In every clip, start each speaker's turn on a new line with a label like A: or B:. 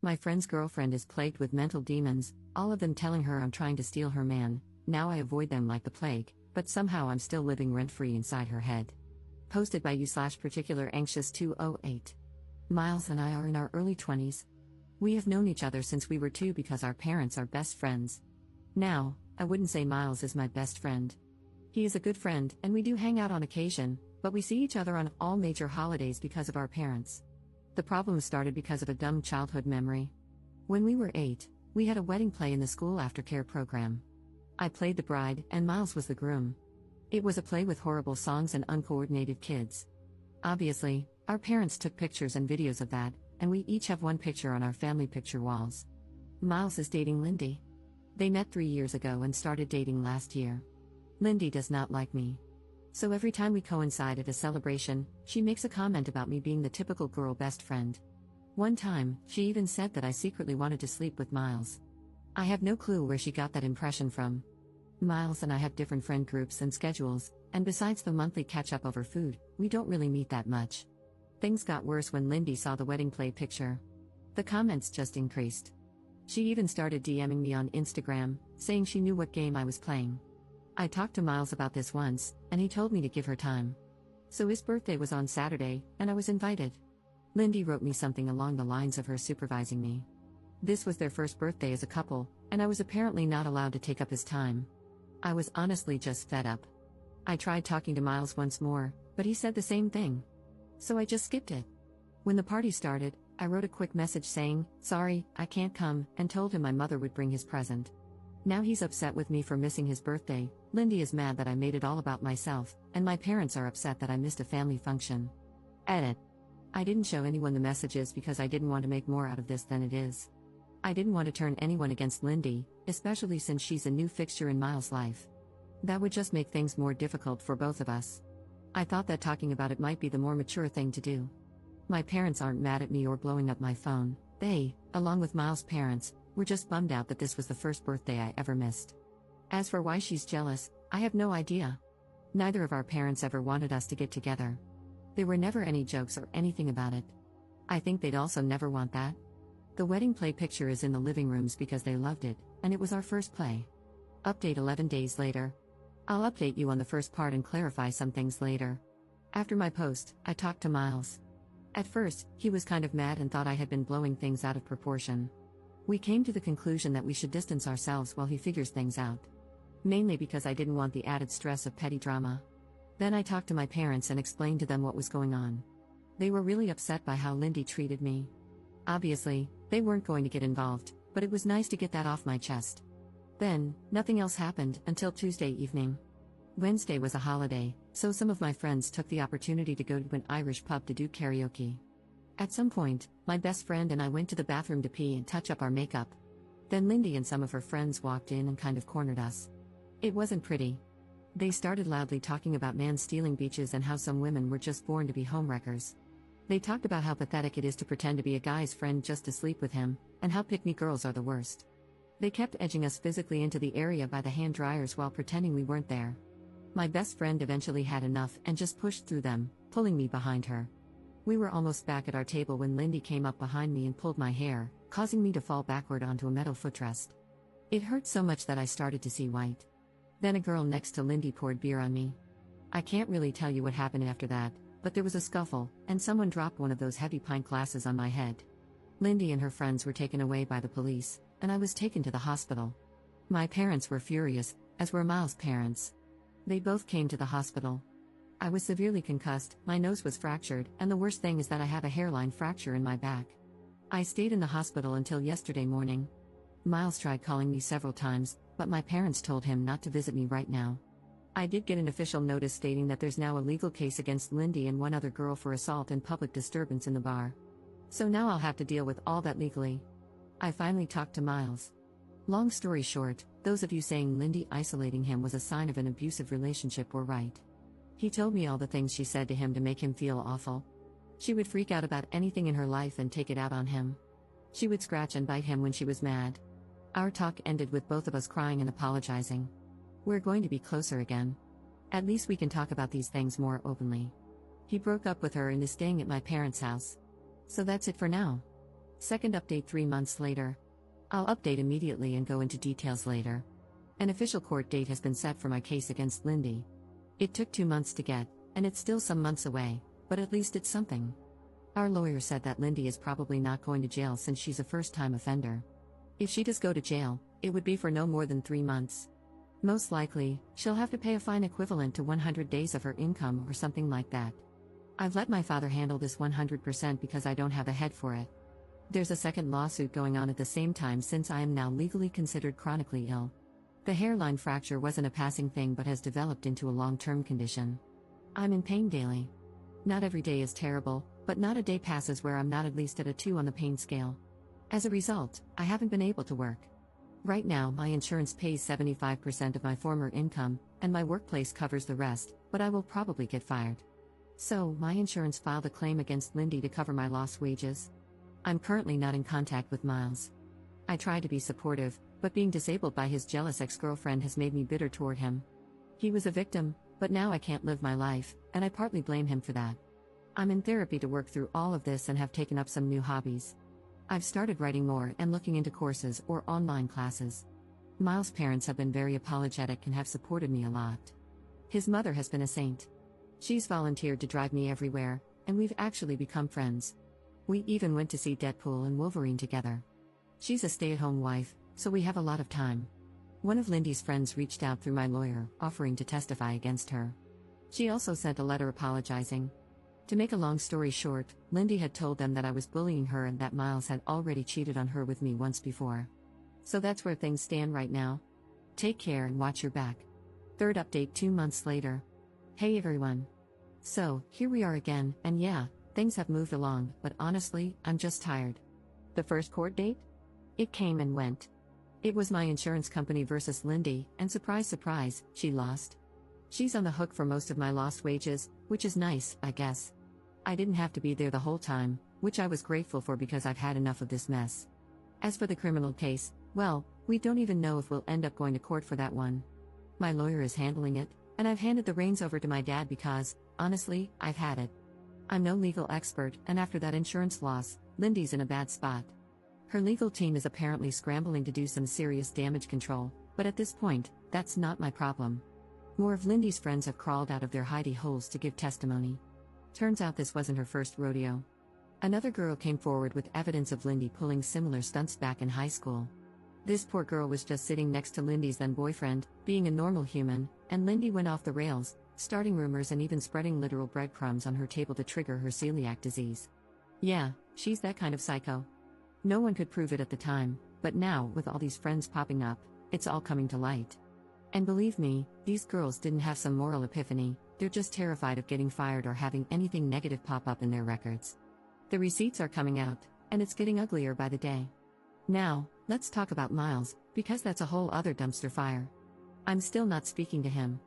A: My friend's girlfriend is plagued with mental demons, all of them telling her I'm trying to steal her man. Now I avoid them like the plague, but somehow I'm still living rent-free inside her head. Posted by you/particular anxious 208. Miles and I are in our early 20s. We have known each other since we were 2 because our parents are best friends. Now, I wouldn't say Miles is my best friend. He is a good friend, and we do hang out on occasion, but we see each other on all major holidays because of our parents. The problem started because of a dumb childhood memory. When we were 8, we had a wedding play in the school aftercare program. I played the bride, and Miles was the groom. It was a play with horrible songs and uncoordinated kids. Obviously, our parents took pictures and videos of that, and we each have one picture on our family picture walls. Miles is dating Lindy. They met 3 years ago and started dating last year. Lindy does not like me. So every time we coincide at a celebration, she makes a comment about me being the typical girl best friend. One time, she even said that I secretly wanted to sleep with Miles. I have no clue where she got that impression from. Miles and I have different friend groups and schedules, and besides the monthly catch-up over food, we don't really meet that much. Things got worse when Lindy saw the wedding play picture. The comments just increased. She even started DMing me on Instagram, saying she knew what game I was playing. I talked to Miles about this once, and he told me to give her time. So his birthday was on Saturday, and I was invited. Lindy wrote me something along the lines of her supervising me. This was their first birthday as a couple, and I was apparently not allowed to take up his time. I was honestly just fed up. I tried talking to Miles once more, but he said the same thing. So I just skipped it. When the party started, I wrote a quick message saying, "Sorry, I can't come," and told him my mother would bring his present. Now he's upset with me for missing his birthday. Lindy is mad that I made it all about myself, and my parents are upset that I missed a family function. Edit. I didn't show anyone the messages because I didn't want to make more out of this than it is. I didn't want to turn anyone against Lindy, especially since she's a new fixture in Miles' life. That would just make things more difficult for both of us. I thought that talking about it might be the more mature thing to do. My parents aren't mad at me or blowing up my phone. They, along with Miles' parents, were just bummed out that this was the first birthday I ever missed. As for why she's jealous, I have no idea. Neither of our parents ever wanted us to get together. There were never any jokes or anything about it. I think they'd also never want that. The wedding play picture is in the living rooms because they loved it, and it was our first play. Update 11 days later. I'll update you on the first part and clarify some things later. After my post, I talked to Miles. At first, he was kind of mad and thought I had been blowing things out of proportion. We came to the conclusion that we should distance ourselves while he figures things out. Mainly because I didn't want the added stress of petty drama. Then I talked to my parents and explained to them what was going on. They were really upset by how Lindy treated me. Obviously, they weren't going to get involved, but it was nice to get that off my chest. Then, nothing else happened until Tuesday evening. Wednesday was a holiday, so some of my friends took the opportunity to go to an Irish pub to do karaoke. At some point, my best friend and I went to the bathroom to pee and touch up our makeup. Then Lindy and some of her friends walked in and kind of cornered us. It wasn't pretty. They started loudly talking about man stealing beaches and how some women were just born to be homewreckers. They talked about how pathetic it is to pretend to be a guy's friend just to sleep with him, and how pick-me girls are the worst. They kept edging us physically into the area by the hand dryers while pretending we weren't there. My best friend eventually had enough and just pushed through them, pulling me behind her. We were almost back at our table when Lindy came up behind me and pulled my hair, causing me to fall backward onto a metal footrest. It hurt so much that I started to see white. Then a girl next to Lindy poured beer on me. I can't really tell you what happened after that, but there was a scuffle, and someone dropped one of those heavy pint glasses on my head. Lindy and her friends were taken away by the police, and I was taken to the hospital. My parents were furious, as were Miles' parents. They both came to the hospital. I was severely concussed, my nose was fractured, and the worst thing is that I have a hairline fracture in my back. I stayed in the hospital until yesterday morning. Miles tried calling me several times, but my parents told him not to visit me right now. I did get an official notice stating that there's now a legal case against Lindy and one other girl for assault and public disturbance in the bar. So now I'll have to deal with all that legally. I finally talked to Miles. Long story short, those of you saying Lindy isolating him was a sign of an abusive relationship were right. He told me all the things she said to him to make him feel awful. She would freak out about anything in her life and take it out on him. She would scratch and bite him when she was mad. Our talk ended with both of us crying and apologizing. We're going to be closer again. At least we can talk about these things more openly. He broke up with her and is staying at my parents' house. So that's it for now. Second update 3 months later. I'll update immediately and go into details later. An official court date has been set for my case against Lindy. It took 2 months to get, and it's still some months away, but at least it's something. Our lawyer said that Lindy is probably not going to jail since she's a first-time offender. If she does go to jail, it would be for no more than 3 months. Most likely, she'll have to pay a fine equivalent to 100 days of her income or something like that. I've let my father handle this 100% because I don't have a head for it. There's a second lawsuit going on at the same time since I am now legally considered chronically ill. The hairline fracture wasn't a passing thing but has developed into a long-term condition. I'm in pain daily. Not every day is terrible, but not a day passes where I'm not at least at a 2 on the pain scale. As a result, I haven't been able to work. Right now, my insurance pays 75% of my former income, and my workplace covers the rest, but I will probably get fired. So, my insurance filed a claim against Lindy to cover my lost wages. I'm currently not in contact with Miles. I try to be supportive, but being disabled by his jealous ex-girlfriend has made me bitter toward him. He was a victim, but now I can't live my life, and I partly blame him for that. I'm in therapy to work through all of this and have taken up some new hobbies. I've started writing more and looking into courses or online classes. Miles' parents have been very apologetic and have supported me a lot. His mother has been a saint. She's volunteered to drive me everywhere, and we've actually become friends. We even went to see Deadpool and Wolverine together. She's a stay-at-home wife, so we have a lot of time. One of Lindy's friends reached out through my lawyer, offering to testify against her. She also sent a letter apologizing. To make a long story short, Lindy had told them that I was bullying her and that Miles had already cheated on her with me once before. So that's where things stand right now. Take care and watch your back. Third update 2 months later. Hey everyone. So, here we are again, and yeah, things have moved along, but honestly, I'm just tired. The first court date? It came and went. It was my insurance company versus Lindy, and surprise surprise, she lost. She's on the hook for most of my lost wages, which is nice, I guess. I didn't have to be there the whole time, which I was grateful for because I've had enough of this mess. As for the criminal case, well, we don't even know if we'll end up going to court for that one. My lawyer is handling it, and I've handed the reins over to my dad because, honestly, I've had it. I'm no legal expert, and after that insurance loss, Lindy's in a bad spot. Her legal team is apparently scrambling to do some serious damage control, but at this point, that's not my problem. More of Lindy's friends have crawled out of their hidey holes to give testimony. Turns out this wasn't her first rodeo. Another girl came forward with evidence of Lindy pulling similar stunts back in high school. This poor girl was just sitting next to Lindy's then boyfriend, being a normal human, and Lindy went off the rails, starting rumors and even spreading literal breadcrumbs on her table to trigger her celiac disease. Yeah, she's that kind of psycho. No one could prove it at the time, but now, with all these friends popping up, it's all coming to light. And believe me, these girls didn't have some moral epiphany, they're just terrified of getting fired or having anything negative pop up in their records. The receipts are coming out, and it's getting uglier by the day. Now, let's talk about Miles, because that's a whole other dumpster fire. I'm still not speaking to him.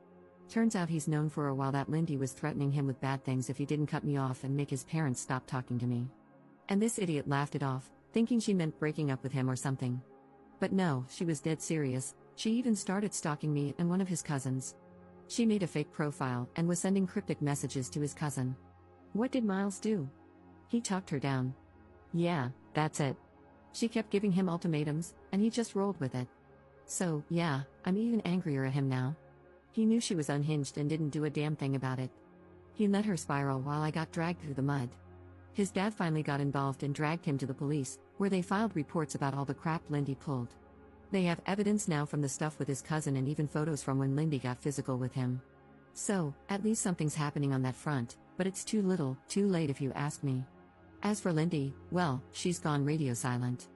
A: Turns out he's known for a while that Lindy was threatening him with bad things if he didn't cut me off and make his parents stop talking to me. And this idiot laughed it off, thinking she meant breaking up with him or something. But no, she was dead serious. She even started stalking me and one of his cousins. She made a fake profile and was sending cryptic messages to his cousin. What did Miles do? He talked her down. Yeah, that's it. She kept giving him ultimatums, and he just rolled with it. So, yeah, I'm even angrier at him now. He knew she was unhinged and didn't do a damn thing about it. He let her spiral while I got dragged through the mud. His dad finally got involved and dragged him to the police, where they filed reports about all the crap Lindy pulled. They have evidence now from the stuff with his cousin and even photos from when Lindy got physical with him. So, at least something's happening on that front, but it's too little, too late if you ask me. As for Lindy, well, she's gone radio silent.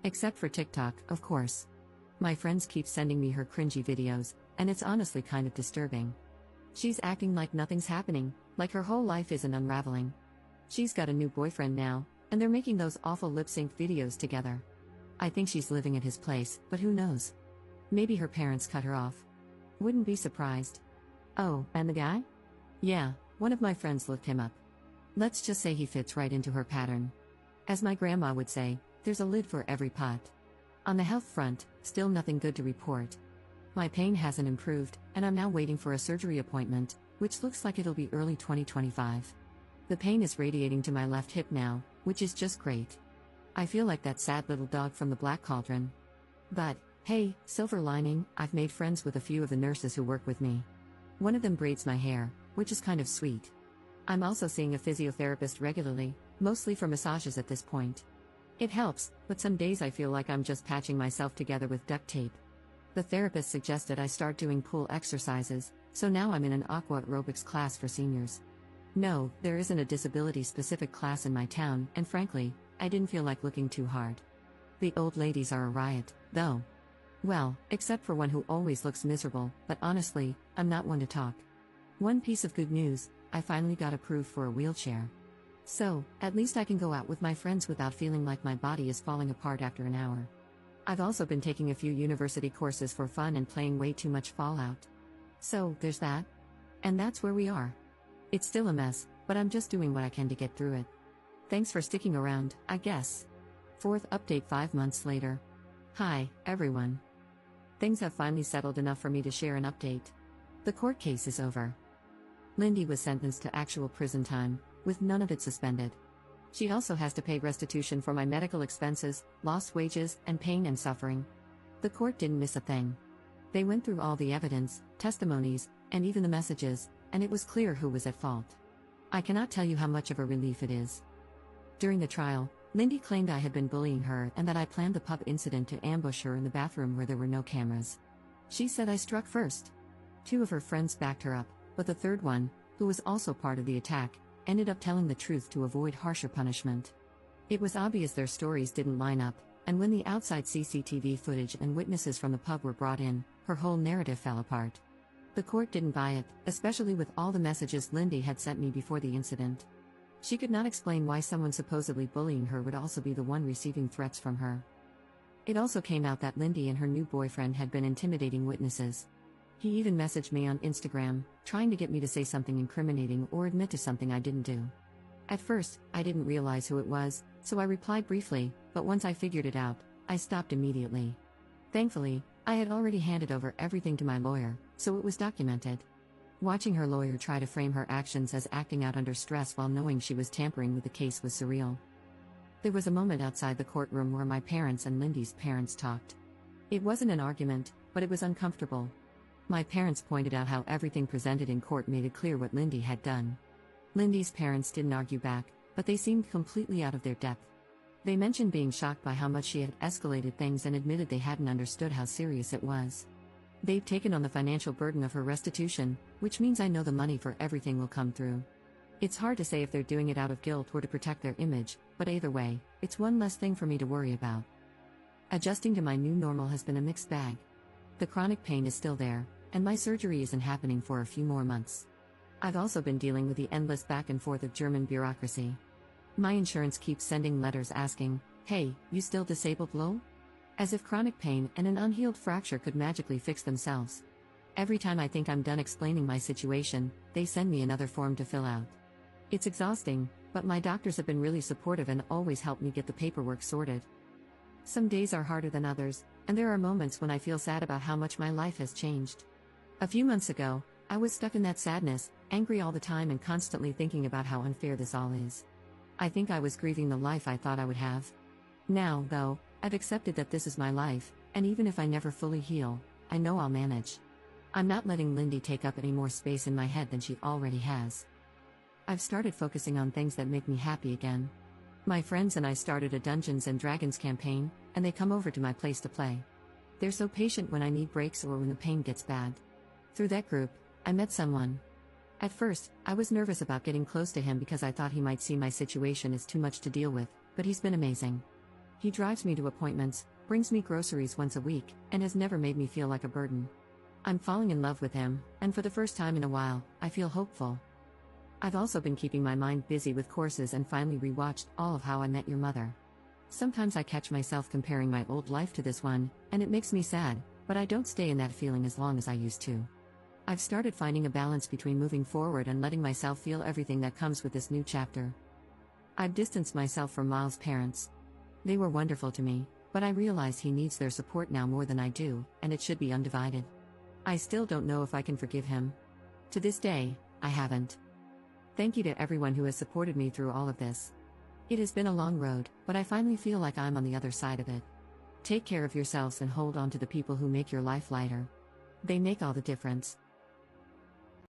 A: Except for TikTok, of course. My friends keep sending me her cringy videos, and it's honestly kind of disturbing. She's acting like nothing's happening, like her whole life isn't unraveling. She's got a new boyfriend now, and they're making those awful lip-sync videos together. I think she's living at his place, but who knows? Maybe her parents cut her off. Wouldn't be surprised. Oh, and the guy? Yeah, one of my friends looked him up. Let's just say he fits right into her pattern. As my grandma would say, there's a lid for every pot. On the health front, still nothing good to report. My pain hasn't improved, and I'm now waiting for a surgery appointment, which looks like it'll be early 2025. The pain is radiating to my left hip now, which is just great. I feel like that sad little dog from the Black Cauldron. But, hey, silver lining, I've made friends with a few of the nurses who work with me. One of them braids my hair, which is kind of sweet. I'm also seeing a physiotherapist regularly, mostly for massages at this point. It helps, but some days I feel like I'm just patching myself together with duct tape. The therapist suggested I start doing pool exercises, so now I'm in an aqua aerobics class for seniors. No, there isn't a disability-specific class in my town, and frankly, I didn't feel like looking too hard. The old ladies are a riot, though. Well, except for one who always looks miserable, but honestly, I'm not one to talk. One piece of good news, I finally got approved for a wheelchair. So, at least I can go out with my friends without feeling like my body is falling apart after an hour. I've also been taking a few university courses for fun and playing way too much Fallout. So, there's that. And that's where we are. It's still a mess, but I'm just doing what I can to get through it. Thanks for sticking around, I guess. Fourth update 5 months later. Hi, everyone. Things have finally settled enough for me to share an update. The court case is over. Lindy was sentenced to actual prison time, with none of it suspended. She also has to pay restitution for my medical expenses, lost wages, and pain and suffering. The court didn't miss a thing. They went through all the evidence, testimonies, and even the messages, and it was clear who was at fault. I cannot tell you how much of a relief it is. During the trial, Lindy claimed I had been bullying her and that I planned the pub incident to ambush her in the bathroom where there were no cameras. She said I struck first. 2 of her friends backed her up, but the third one, who was also part of the attack, ended up telling the truth to avoid harsher punishment. It was obvious their stories didn't line up, and when the outside CCTV footage and witnesses from the pub were brought in, her whole narrative fell apart. The court didn't buy it, especially with all the messages Lindy had sent me before the incident. She could not explain why someone supposedly bullying her would also be the one receiving threats from her. It also came out that Lindy and her new boyfriend had been intimidating witnesses. He even messaged me on Instagram, trying to get me to say something incriminating or admit to something I didn't do. At first, I didn't realize who it was, so I replied briefly, but once I figured it out, I stopped immediately. Thankfully, I had already handed over everything to my lawyer, so it was documented. Watching her lawyer try to frame her actions as acting out under stress while knowing she was tampering with the case was surreal. There was a moment outside the courtroom where my parents and Lindy's parents talked. It wasn't an argument, but it was uncomfortable. My parents pointed out how everything presented in court made it clear what Lindy had done. Lindy's parents didn't argue back, but they seemed completely out of their depth. They mentioned being shocked by how much she had escalated things and admitted they hadn't understood how serious it was. They've taken on the financial burden of her restitution, which means I know the money for everything will come through. It's hard to say if they're doing it out of guilt or to protect their image, but either way, it's one less thing for me to worry about. Adjusting to my new normal has been a mixed bag. The chronic pain is still there, and my surgery isn't happening for a few more months. I've also been dealing with the endless back and forth of German bureaucracy. My insurance keeps sending letters asking, "Hey, you still disabled, lol?" As if chronic pain and an unhealed fracture could magically fix themselves. Every time I think I'm done explaining my situation, they send me another form to fill out. It's exhausting, but my doctors have been really supportive and always help me get the paperwork sorted. Some days are harder than others, and there are moments when I feel sad about how much my life has changed. A few months ago, I was stuck in that sadness, angry all the time and constantly thinking about how unfair this all is. I think I was grieving the life I thought I would have. Now, though, I've accepted that this is my life, and even if I never fully heal, I know I'll manage. I'm not letting Lindy take up any more space in my head than she already has. I've started focusing on things that make me happy again. My friends and I started a Dungeons & Dragons campaign, and they come over to my place to play. They're so patient when I need breaks or when the pain gets bad. Through that group, I met someone. At first, I was nervous about getting close to him because I thought he might see my situation as too much to deal with, but he's been amazing. He drives me to appointments, brings me groceries once a week, and has never made me feel like a burden. I'm falling in love with him, and for the first time in a while, I feel hopeful. I've also been keeping my mind busy with courses and finally rewatched all of How I Met Your Mother. Sometimes I catch myself comparing my old life to this one, and it makes me sad, but I don't stay in that feeling as long as I used to. I've started finding a balance between moving forward and letting myself feel everything that comes with this new chapter. I've distanced myself from Miles' parents. They were wonderful to me, but I realize he needs their support now more than I do, and it should be undivided. I still don't know if I can forgive him. To this day, I haven't. Thank you to everyone who has supported me through all of this. It has been a long road, but I finally feel like I'm on the other side of it. Take care of yourselves and hold on to the people who make your life lighter. They make all the difference.